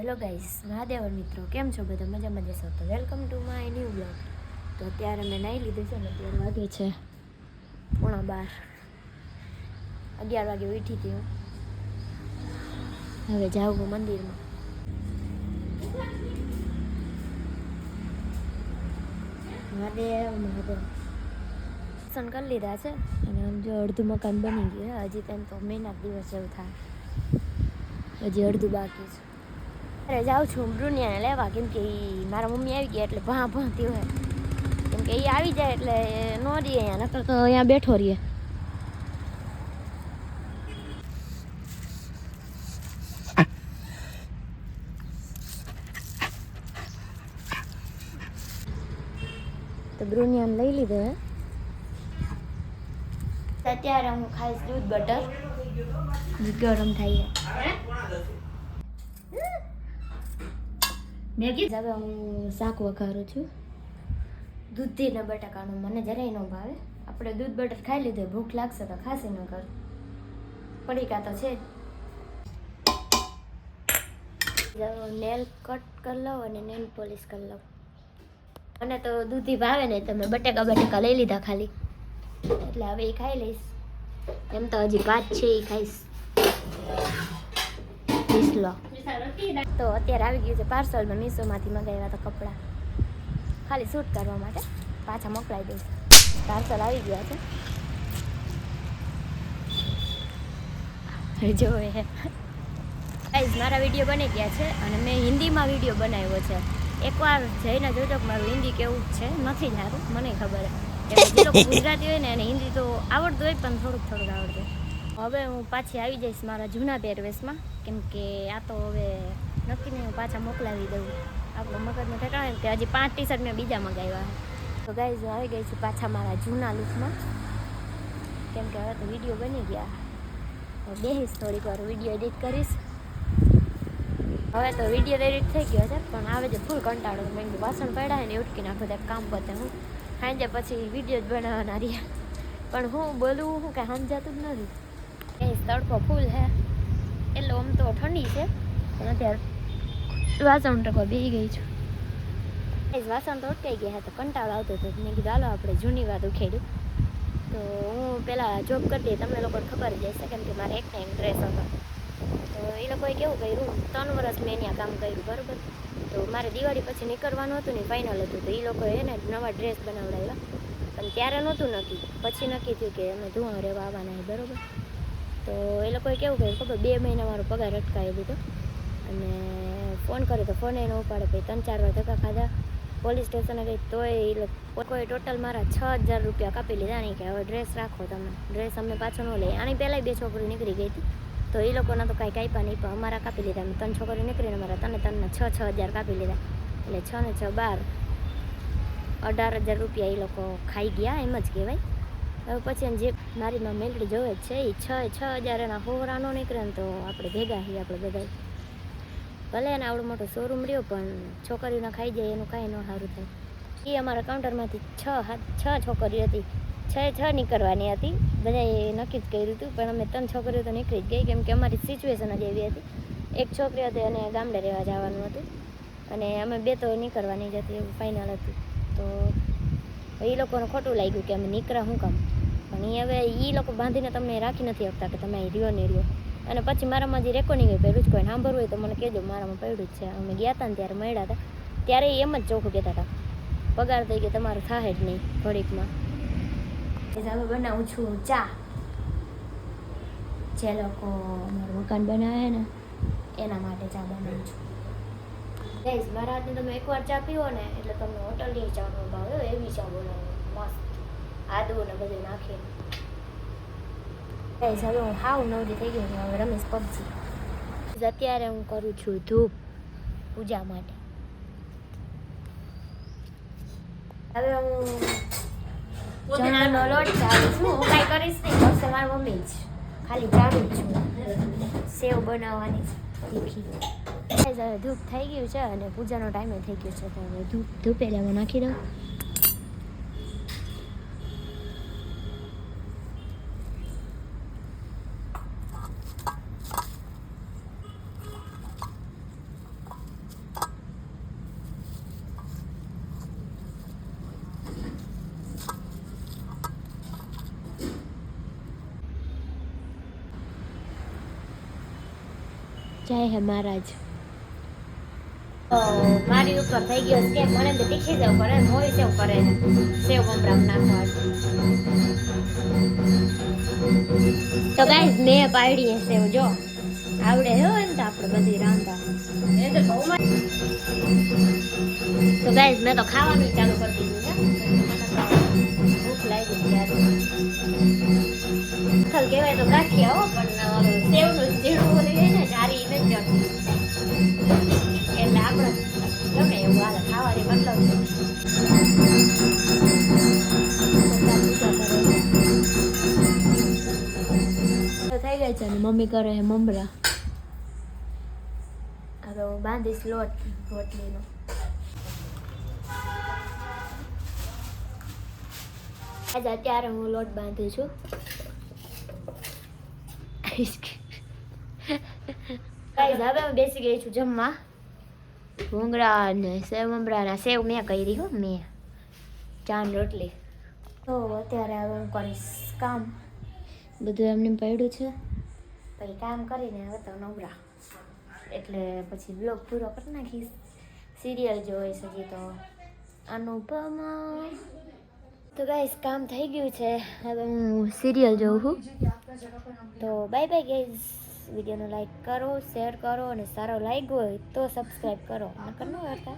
Hello guys, મહાદેવર મિત્રો, કેમ છો બધા? મજામાં જશો તો welcome to my new blog. તો અત્યારે મેં નાહી લીધું છે ને અત્યારે વાગે છે 11:15. 11 વાગે ઉઠી હતી હું. હવે જાઉં હું મંદિરમાં. મહાદેવ દર્શન કરી લીધા છે અને આમ જો અડધું મકાન બની ગયું. હજી તેમ તો મહિના દિવસ જેવું થાય, હજી અડધું બાકી છે. અરે જાઉં છું બ્રુનિયાને લેવા, કેમ કે મારા મમ્મી આવી ગયા એટલે ભણતી હોય, કેમ કે એ આવી જાય એટલે ન રહીએ અહીંયા, નકર તો અહીંયા બેઠો રહીએ. તો બ્રુનિયાને લઈ લીધો હે. અત્યારે હું ખાઈશ દૂધ બટર, ગરમ થાય મેગી. હવે હું શાક વઘારું છું દૂધી ને બટાકાનું. મને જરાય ન ભાવે. આપણે દૂધ બટર ખાઈ લીધું, ભૂખ લાગશે તો ખાસી ન કર, પડીકા તો છે જ. નેલ કટ કરી લઉં અને નેલ પોલિશ કરી લઉં. મને તો દૂધી ભાવે ને, તમે બટાકા લઈ લીધા ખાલી, એટલે હવે એ ખાઈ લઈશ. એમ તો હજી 5 છે, એ ખાઈશ. તો અત્યારે આવી ગયું છે પાર્સલમાં, મીશોમાંથી મંગાવ્યા હતા કપડાં, ખાલી શૂટ કરવા માટે. પાછા મોકલાઈ દઈશ. પાર્સલ આવી ગયા છે, જો ગાઈઝ મારા વિડીયો બની ગયા છે અને મેં હિન્દીમાં વિડીયો બનાવ્યો છે. એકવાર જઈને જોજો કે મારું હિન્દી કેવું છે. નથી જ સારું, મને ખબર છે. જે લોકો ગુજરાતી હોય ને એને હિન્દી તો આવડતું હોય, પણ થોડુંક આવડતું. હવે હું પાછી આવી જઈશ મારા જૂના પહેરવેશમાં, કેમ કે આ તો હવે નક્કી નહીં, હું પાછા મોકલાવી દઉં. આપણો મગજનું ઠેકાણે કે હજી 5 ટી-શર્ટ મેં બીજા મંગાવ્યા. તો ગાઈઝ હું આવી ગઈ છું પાછા મારા જૂના લુકમાં, કેમ કે હવે તો વિડીયો બની ગયા. બેહીશ થોડીક વાર, વિડીયો એડિટ કરીશ. હવે તો વિડીયો એડિટ થઈ ગયો છે, પણ આવે છે ફૂલ કંટાળો. મેં વાસણ પડ્યા હોય ને ઉટકી નાખો ત્યાં કામ પતે. હું સાંજે પછી વિડીયો જ બનાવવાના રહ્યા, પણ હું બોલું હું કાંઈ સમજાતું જ નથી. એ તડકો ફૂલ છે એટલે આમ તો ઠંડી છે, પણ અત્યારે વાસણ ટકો બેસી ગઈ છું. વાસણ તો અટકાઈ ગયા તો કંટાળો આવતો હતો. મેં કીધું હાલો આપણે જૂની વાત ઉખેડ્યું. તો હું પહેલાં જોબ કરતી, તમને લોકોને ખબર જ હશે, કેમ કે મારે એક ટાઈમ ડ્રેસ હતો. તો એ લોકોએ કેવું કર્યું, 3 વર્ષ મેં ત્યાં કામ કર્યું, બરાબર. તો મારે દિવાળી પછી નીકળવાનું હતું ને, ફાઇનલ હતું. તો એ લોકોએ ને નવા ડ્રેસ બનાવડાવ્યા, પણ ત્યારે નહોતું નક્કી. પછી નક્કી થયું કે અમે ધુઆ રહેવા આવવાના છે, બરાબર. તો એ લોકોએ કેવું કર્યું ખબર, 2 મહિના મારો પગાર અટકાવી દીધો. અને ફોન કર્યો તો ફોને ન ઉપાડે. પછી 3-4 વાર ધક્કા ખાધા, પોલીસ સ્ટેશને ગઈ, તોય એ લોકોએ ટોટલ મારા 6,000 રૂપિયા કાપી લીધા. નહીં કે હવે ડ્રેસ રાખો તમે, ડ્રેસ અમને પાછો ન લે. આની પહેલાંય 2 છોકરી નીકળી ગઈ હતી, તો એ લોકોના તો કાંઈ કાપ્યા નહીં, પણ અમારા કાપી લીધા. અમે 3 છોકરી નીકળીને અમારા 6,000 કાપી લીધા. એટલે 6 ને 6 12, 18,000 રૂપિયા એ લોકો ખાઈ ગયા, એમ જ કહેવાય. હવે પછી જે મારી માં મેલડી જોવે જ છે, એ 6,000 એના હોરા ન નીકળે ને, તો આપણે ભેગા છીએ આપણે બધા. ભલે એને આવડો મોટો શોરૂમ રહ્યો, પણ છોકરીઓને ખાઈ જાય એનું કાંઈ ન સારું થાય. એ અમારા કાઉન્ટરમાંથી 6 છોકરીઓ હતી, 6 નીકળવાની હતી. બધાએ નક્કી જ કર્યું હતું, પણ અમે 3 છોકરીઓ તો નીકળી જ ગઈ, કેમ કે અમારી સિચ્યુએશન જ એવી હતી. એક છોકરી હતી અને ગામડે રહેવા જવાનું હતું, અને અમે 2 તો નીકળવાની જ હતી, એવું ફાઇનલ હતું. તો એ લોકોને ખોટું લાગ્યું કે અમે નીકળ્યા શું કામ, પણ એ હવે એ લોકો બાંધીને તમને રાખી નથી શકતા કે તમે અહીં રહ્યો ને રહ્યો. અને પછી મારામાં જે રેકોર્ડિંગ પહેલું જ કોઈ સાંભળવું હોય તો મને કહેજો, મારામાં પડ્યું જ છે. અમે ગયા હતા ને ત્યારે મળ્યા હતા, ત્યારે એમ જ ચોખ્ખું કહેતા હતા, પગાર થઈ ગયો તમારે થાય જ નહીં ઘડીકમાં. હવે બનાવું છું ચા. જે લોકો મારું મકાન બનાવે ને એના માટે ચા બનાવું છું. ગાઈઝ મારા હાથની તમે એકવાર ચા પીવો ને એટલે તમને હોટલની ચાનો ભાવે, એવી ચા બનાવો મસ્ત, આદુ ને બધું નાખીને. ગાઈઝ હવે હું હાવ નવરી થઈ ગઈ છું, હવે રમીશ PUBG. અત્યારે હું કરું છું ધૂપ પૂજા માટે. હવે હું ચણાનો લોટ ચાલું છું. હું કાંઈ કરીશ નહીં, કરશે મારી મમ્મી જ, ખાલી ચાલું જ છું. સેવ બનાવવાની તીખી. હવે ધૂપ થઈ ગયું છે અને પૂજાનો ટાઈમે થઈ ગયો છે, તો હવે ધૂપ એલામાં નાખી દઉં. જાય હે મહારાજ. તો મારી ઉપર થઈ ગયો છે મને તો તીખી જવું કરે મોરી સેવ કરે સેવ મમરા નાખવા. તો ગાઈસ મેં પાડી સેવ જો આવડે હો એમ તો આપણે બધી રાંધતા. તો ગાઈસ મેં તો ખાવાનું ચાલુ કરી દીધું છે. ભૂખ લાગી ત્યારે ખલ કહેવાય તો ગાંઠિયા હો પણ સેવનું જીરું ઓલી હોય ને જારી ને ચટણી એટલે આપણે ગમે એવું હાલે ખાવાની મતલબ થઈ ગઈ છે ને મમ્મી કરે છે મમરા. હવે બાંધીશ લોટ રોટલીનો. આજે અત્યારે હું લોટ બાંધું છું. હવે હું બેસી ગઈ છું જમવા. ભૂંગળા ને સેવ મમરાના સેવ મેં કરી હો મેં ચાન રોટલી. તો અત્યારે હવે હું કરીશ કામ. બધું એમને પડ્યું છે પછી કામ કરીને હવે તો નવરા એટલે પછી બ્લોગ પૂરો કરી નાખીશ. સિરિયલ જોઈશ હજી તો અનુપમા. તો ગાઈસ કામ થઈ ગયું છે હવે હું સિરિયલ જોઉં છું. તો બાય બાય ગાઈસ. વિડીયોને લાઈક કરો શેર કરો અને સારો લાગ્યો હોય તો સબસ્ક્રાઈબ કરો નકર ન કરતા.